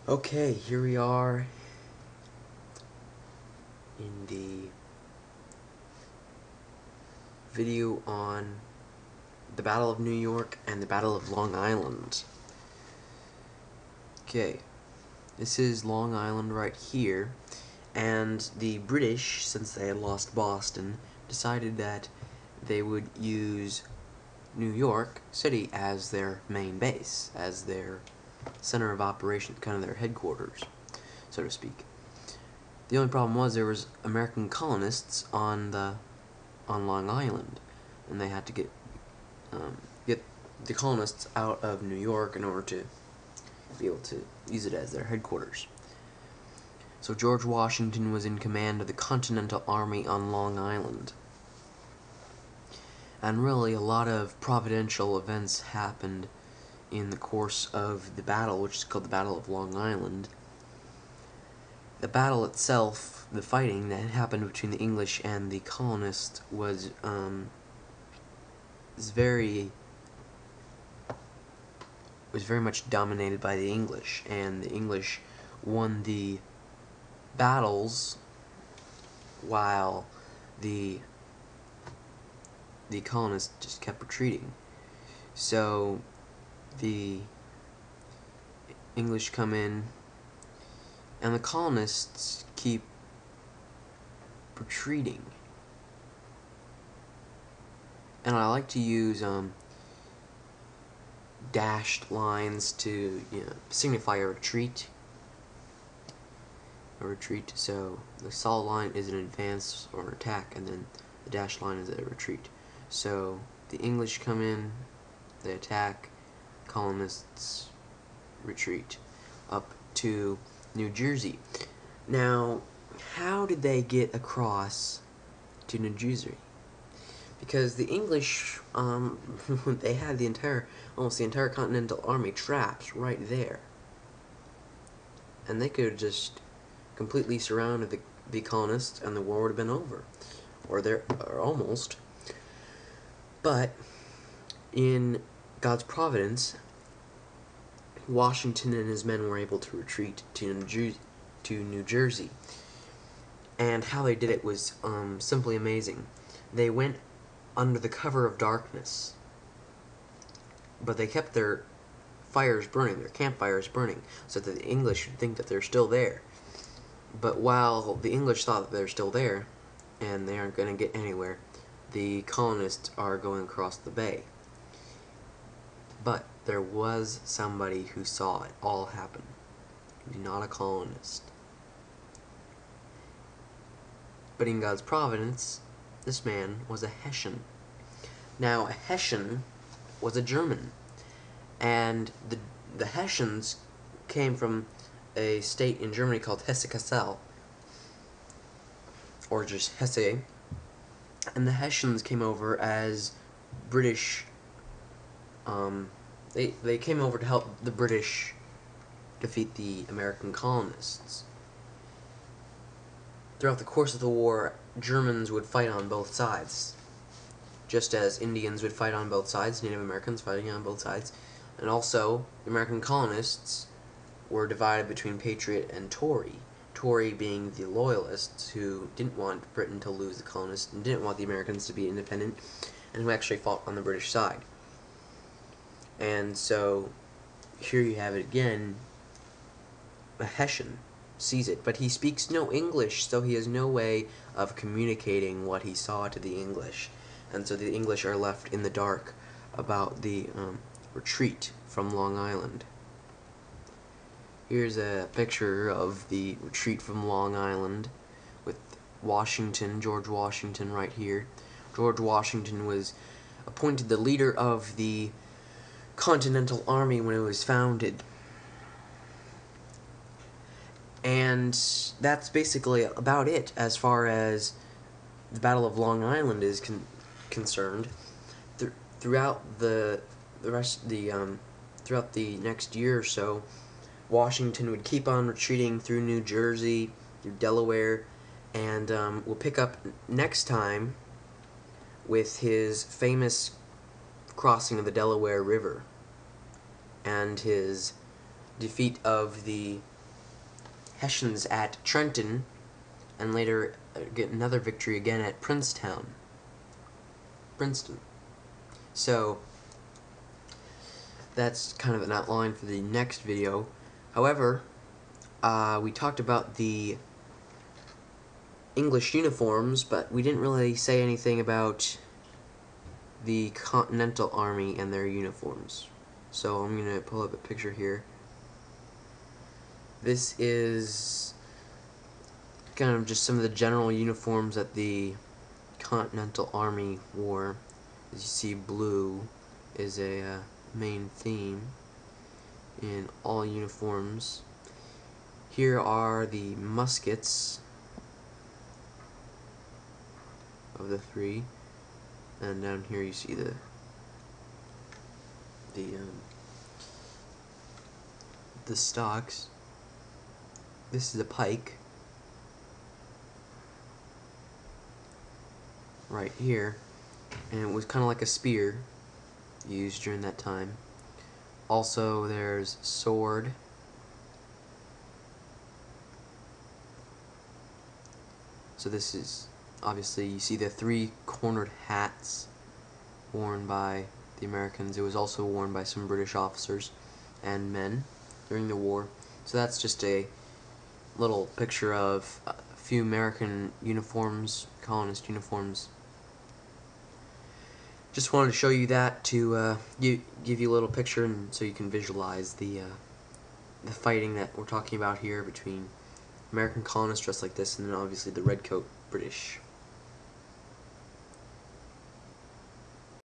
Okay, here we are in the video on the Battle of New York and the Battle of Long Island. Okay, this is Long Island right here, and the British, since they had lost Boston, decided that they would use New York City as their main base, as their center of operations, kind of their headquarters, so to speak. The only problem was there was American colonists on Long Island, and they had to get the colonists out of New York in order to be able to use it as their headquarters. So George Washington was in command of the Continental Army on Long Island. And really, a lot of providential events happened in the course of the battle, which is called the Battle of Long Island. The battle itself, the fighting that happened between the English and the colonists, was very much dominated by the English, and the English won the battles while the colonists just kept retreating. So the English come in, and the colonists keep retreating. And I like to use dashed lines to signify a retreat. So the solid line is an advance or an attack, and then the dashed line is a retreat. So the English come in, they attack, colonists retreat up to New Jersey. Now, how did they get across to New Jersey? Because the English, they had almost the entire Continental Army trapped right there. And they could have just completely surrounded the colonists, and the war would have been over. Or almost. But, in God's providence, Washington and his men were able to retreat to New Jersey. And how they did it was simply amazing. They went under the cover of darkness, but they kept their fires burning, their campfires burning, so that the English would think that they're still there. But while the English thought that they're still there, and they aren't going to get anywhere, the colonists are going across the bay. But there was somebody who saw it all happen. Not a colonist. But in God's providence, this man was a Hessian. Now, a Hessian was a German, and the Hessians came from a state in Germany called Hesse-Kassel, or just Hesse, and the Hessians came over as British. They came over to help the British defeat the American colonists. Throughout the course of the war, Germans would fight on both sides, just as Indians would fight on both sides, Native Americans fighting on both sides, and also the American colonists were divided between Patriot and Tory. Tory being the loyalists who didn't want Britain to lose the colonists and didn't want the Americans to be independent, and who actually fought on the British side. And so here you have it again. A Hessian sees it, but he speaks no English, so he has no way of communicating what he saw to the English. And so the English are left in the dark about the retreat from Long Island. Here's a picture of the retreat from Long Island with Washington, George Washington right here. George Washington was appointed the leader of the Continental Army when it was founded. And that's basically about it as far as the Battle of Long Island is concerned. Throughout the next year or so, Washington would keep on retreating through New Jersey, through Delaware, and we'll pick up next time with his famous crossing of the Delaware River and his defeat of the Hessians at Trenton, and later get another victory again at Princeton. So that's kind of an outline for the next video. However, we talked about the English uniforms, but we didn't really say anything about the Continental Army and their uniforms. So I'm going to pull up a picture here. This is kind of just some of the general uniforms that the Continental Army wore. As you see, blue is a main theme in all uniforms. Here are the muskets of the three, and down here you see the stocks. This is a pike right here, and it was kind of like a spear used during that time. Also, there's sword. So this is, obviously, you see the three-cornered hats worn by the Americans. It was also worn by some British officers and men during the war. So that's just a little picture of a few American uniforms, colonist uniforms. Just wanted to show you that to give you a little picture, and so you can visualize the fighting that we're talking about here between American colonists dressed like this and then obviously the redcoat British.